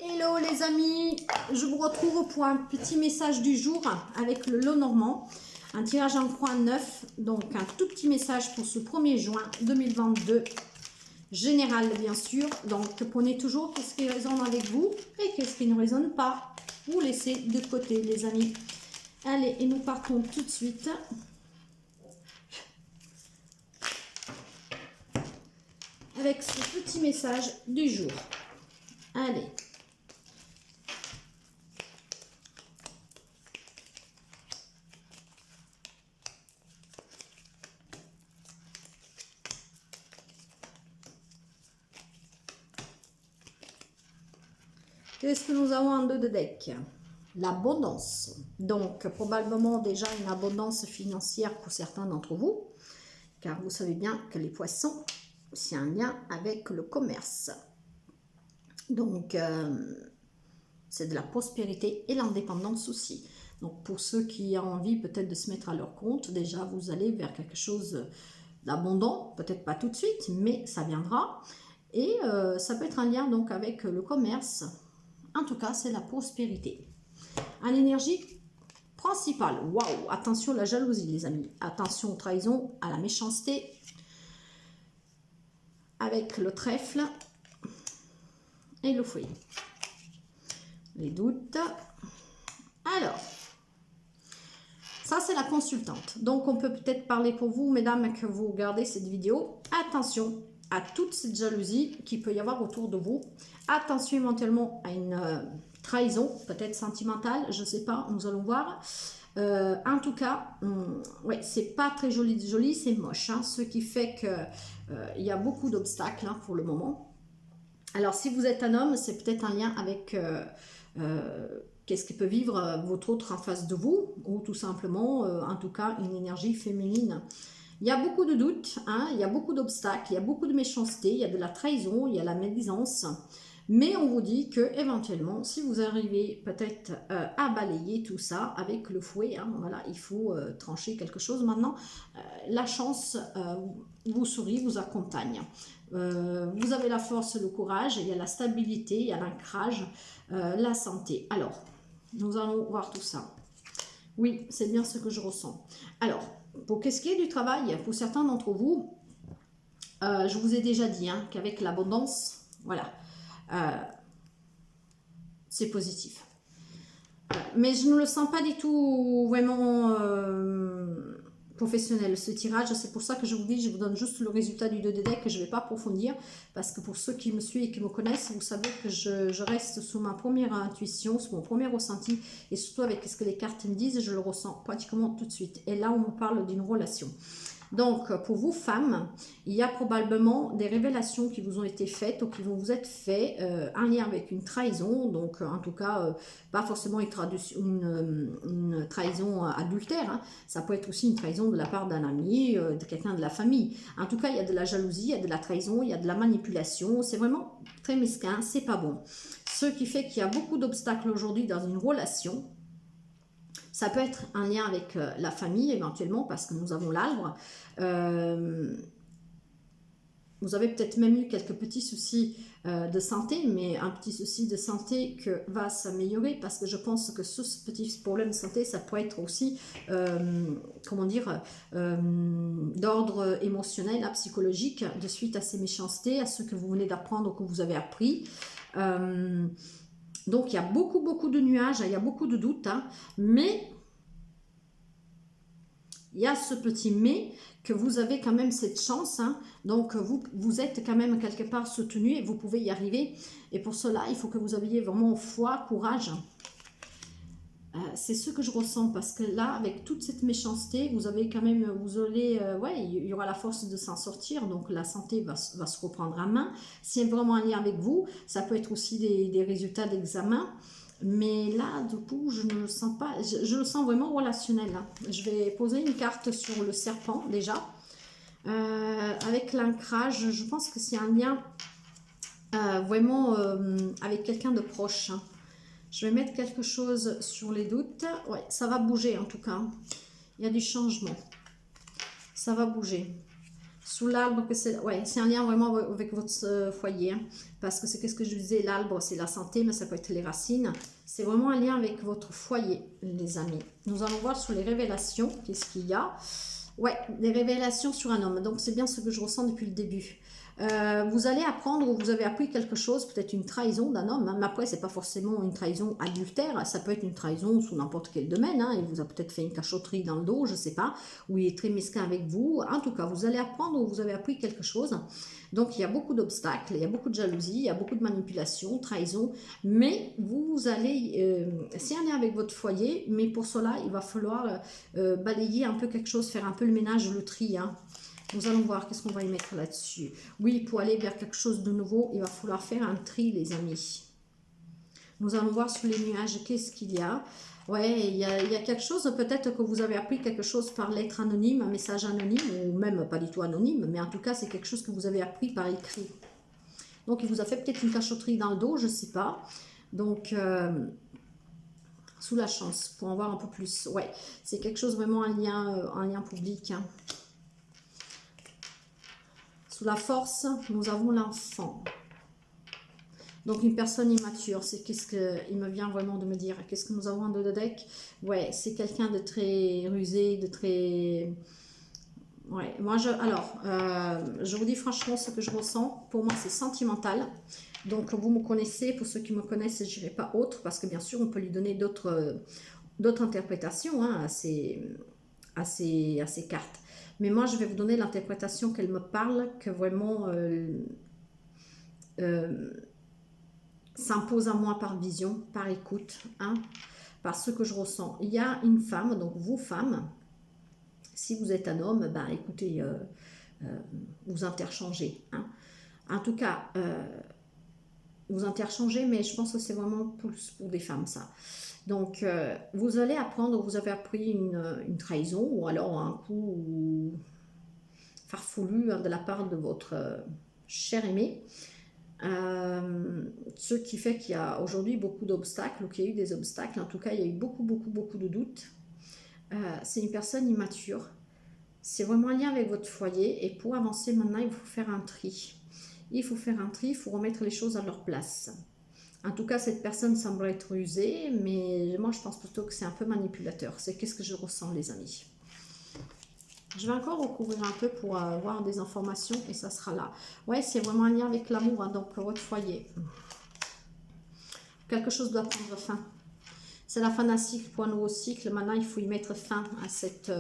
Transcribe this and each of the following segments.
Hello les amis, je vous retrouve pour un petit message du jour avec le lot normand. Un tirage en croix 9, donc un tout petit message pour ce 1er juin 2022. Général bien sûr, donc prenez toujours qu'est-ce qui résonne avec vous et qu'est-ce qui ne résonne pas. Vous laissez de côté les amis. Allez, et nous partons tout de suite. Avec ce petit message du jour. Allez. Qu'est-ce que nous avons en deux de deck? L'abondance. Donc, probablement déjà une abondance financière pour certains d'entre vous. Car vous savez bien que les poissons, c'est un lien avec le commerce. Donc, c'est de la prospérité et l'indépendance aussi. Donc, pour ceux qui ont envie peut-être de se mettre à leur compte, déjà, vous allez vers quelque chose d'abondant. Peut-être pas tout de suite, mais ça viendra. Et ça peut être un lien donc avec le commerce. En tout cas, c'est la prospérité. En énergie principale, waouh, attention à la jalousie, les amis. Attention aux trahisons, à la méchanceté. Avec le trèfle et le fouet. Les doutes. Alors, ça c'est la consultante. Donc, on peut peut-être parler pour vous, mesdames, que vous regardez cette vidéo. Attention à toute cette jalousie qu'il peut y avoir autour de vous. Attention éventuellement à une trahison, peut-être sentimentale, je ne sais pas, nous allons voir. En tout cas, ouais, c'est pas très joli, c'est moche. Hein, ce qui fait qu'il y a beaucoup d'obstacles hein, pour le moment. Alors, si vous êtes un homme, c'est peut-être un lien avec qu'est-ce que peut vivre votre autre en face de vous, ou tout simplement, en tout cas, une énergie féminine. Il y a beaucoup de doutes, hein, il y a beaucoup d'obstacles, il y a beaucoup de méchanceté, il y a de la trahison, il y a la médisance. Mais on vous dit que éventuellement, si vous arrivez peut-être à balayer tout ça avec le fouet, hein, voilà, il faut trancher quelque chose. Maintenant, la chance vous sourit, vous accompagne. Vous avez la force, le courage, il y a la stabilité, il y a l'ancrage, la santé. Alors, nous allons voir tout ça. Oui, c'est bien ce que je ressens. Alors, pour qu'est-ce qui est du travail, pour certains d'entre vous, je vous ai déjà dit hein, qu'avec l'abondance, voilà, c'est positif. Mais je ne le sens pas du tout vraiment professionnel ce tirage. C'est pour ça que je vous dis, je vous donne juste le résultat du 2 de deck que je ne vais pas approfondir. Parce que pour ceux qui me suivent et qui me connaissent, vous savez que je reste sous ma première intuition, sous mon premier ressenti. Et surtout avec ce que les cartes me disent, je le ressens pratiquement tout de suite. Et là, on me parle d'une relation. Donc, pour vous, femmes, il y a probablement des révélations qui vous ont été faites ou qui vont vous être faites en lien avec une trahison. Donc, en tout cas, pas forcément une trahison adultère. Hein. Ça peut être aussi une trahison de la part d'un ami, de quelqu'un de la famille. En tout cas, il y a de la jalousie, il y a de la trahison, il y a de la manipulation. C'est vraiment très mesquin, c'est pas bon. Ce qui fait qu'il y a beaucoup d'obstacles aujourd'hui dans une relation. Ça peut être un lien avec la famille éventuellement parce que nous avons l'arbre. Vous avez peut-être même eu quelques petits soucis de santé, mais un petit souci de santé qui va s'améliorer parce que je pense que ce petit problème de santé, ça peut être aussi, comment dire, d'ordre émotionnel, psychologique, de suite à ces méchancetés, à ce que vous venez d'apprendre ou que vous avez appris. Donc, il y a beaucoup de nuages, il y a beaucoup de doutes, hein, mais il y a ce petit mais que vous avez quand même cette chance. Hein, donc, vous êtes quand même quelque part soutenu et vous pouvez y arriver. Et pour cela, il faut que vous ayez vraiment foi, courage. C'est ce que je ressens parce que là, avec toute cette méchanceté, vous avez quand même, ouais, il y aura la force de s'en sortir, donc la santé va se reprendre en main. C'est vraiment un lien avec vous, ça peut être aussi des résultats d'examen, mais là, du coup, je ne le sens pas, je le sens vraiment relationnel. Hein. Je vais poser une carte sur le serpent déjà, avec l'ancrage, je pense que c'est un lien vraiment avec quelqu'un de proche. Hein. Je vais mettre quelque chose sur les doutes. Ouais, ça va bouger en tout cas. Il y a du changement. Ça va bouger. Sous l'arbre, que c'est un lien vraiment avec votre foyer. Hein, parce que c'est qu'est-ce que je disais, l'arbre, c'est la santé, mais ça peut être les racines. C'est vraiment un lien avec votre foyer, les amis. Nous allons voir sur les révélations, qu'est-ce qu'il y a. Ouais, des révélations sur un homme. Donc, c'est bien ce que je ressens depuis le début. Vous allez apprendre ou vous avez appris quelque chose, peut-être une trahison d'un homme, hein, mais après c'est pas forcément une trahison adultère, ça peut être une trahison sous n'importe quel domaine, hein, il vous a peut-être fait une cachotterie dans le dos, je sais pas, ou il est très mesquin avec vous, en tout cas vous allez apprendre ou vous avez appris quelque chose, donc il y a beaucoup d'obstacles, il y a beaucoup de jalousie, il y a beaucoup de manipulation, trahison, mais vous allez, c'est un lien avec votre foyer, mais pour cela il va falloir balayer un peu quelque chose, faire un peu le ménage, le tri, hein. Nous allons voir qu'est-ce qu'on va y mettre là-dessus. Oui, pour aller vers quelque chose de nouveau, il va falloir faire un tri, les amis. Nous allons voir sur les nuages qu'est-ce qu'il y a. Ouais, il y a quelque chose, peut-être que vous avez appris quelque chose par lettre anonyme, un message anonyme, ou même pas du tout anonyme, mais en tout cas, c'est quelque chose que vous avez appris par écrit. Donc, il vous a fait peut-être une cachotterie dans le dos, je ne sais pas. Donc, sous la chance, pour en voir un peu plus. Ouais, c'est quelque chose vraiment un lien public, hein. Sous la force, nous avons l'enfant. Donc une personne immature, c'est qu'est-ce qu'il me vient vraiment de me dire. Qu'est-ce que nous avons en dos de deck? Ouais, c'est quelqu'un de très rusé, de très... Ouais, moi je vous dis franchement ce que je ressens. Pour moi, c'est sentimental. Donc vous me connaissez, pour ceux qui me connaissent, je n'irai pas autre, parce que bien sûr, on peut lui donner d'autres interprétations, hein, à ces cartes. Mais moi, je vais vous donner l'interprétation qu'elle me parle, que vraiment s'impose à moi par vision, par écoute, hein, par ce que je ressens. Il y a une femme, donc vous, femmes, si vous êtes un homme, ben écoutez, vous interchangez. Hein. En tout cas, vous interchangez, mais je pense que c'est vraiment plus pour des femmes, ça. Donc, vous allez apprendre, vous avez appris une trahison ou alors un coup farfelu, hein, de la part de votre cher aimé. Ce qui fait qu'il y a aujourd'hui beaucoup d'obstacles, ou qu'il y a eu des obstacles. En tout cas, il y a eu beaucoup de doutes. C'est une personne immature. C'est vraiment un lien avec votre foyer. Et pour avancer maintenant, il faut faire un tri. Il faut faire un tri, il faut remettre les choses à leur place. En tout cas, cette personne semble être usée, mais moi, je pense plutôt que c'est un peu manipulateur. C'est qu'est-ce que je ressens, les amis. Je vais encore recouvrir un peu pour avoir des informations et ça sera là. Ouais, c'est vraiment un lien avec l'amour, hein, donc votre foyer. Quelque chose doit prendre fin. C'est la fin d'un cycle pour un nouveau cycle. Maintenant, il faut y mettre fin à cette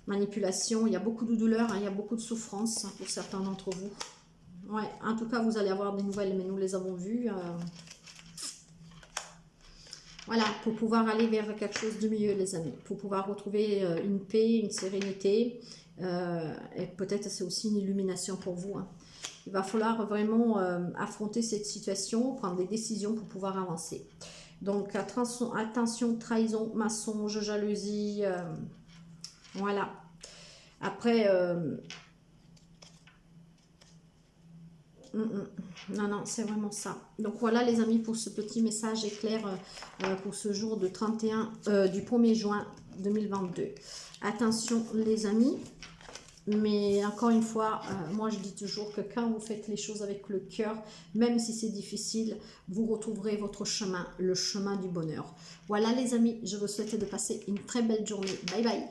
manipulation. Il y a beaucoup de douleur, hein, il y a beaucoup de souffrance, hein, pour certains d'entre vous. Ouais, en tout cas, vous allez avoir des nouvelles, mais nous les avons vues. Voilà, pour pouvoir aller vers quelque chose de mieux, les amis. Pour pouvoir retrouver une paix, une sérénité. Et peut-être c'est aussi une illumination pour vous. Hein. Il va falloir vraiment affronter cette situation, prendre des décisions pour pouvoir avancer. Donc, attention, trahison, mensonge, jalousie. Voilà. Après... Non, c'est vraiment ça. Donc voilà, les amis, pour ce petit message éclair pour ce jour de 31 du 1er juin 2022. Attention, les amis. Mais encore une fois, moi je dis toujours que quand vous faites les choses avec le cœur, même si c'est difficile, vous retrouverez votre chemin, le chemin du bonheur. Voilà les amis, je vous souhaite de passer une très belle journée. Bye bye.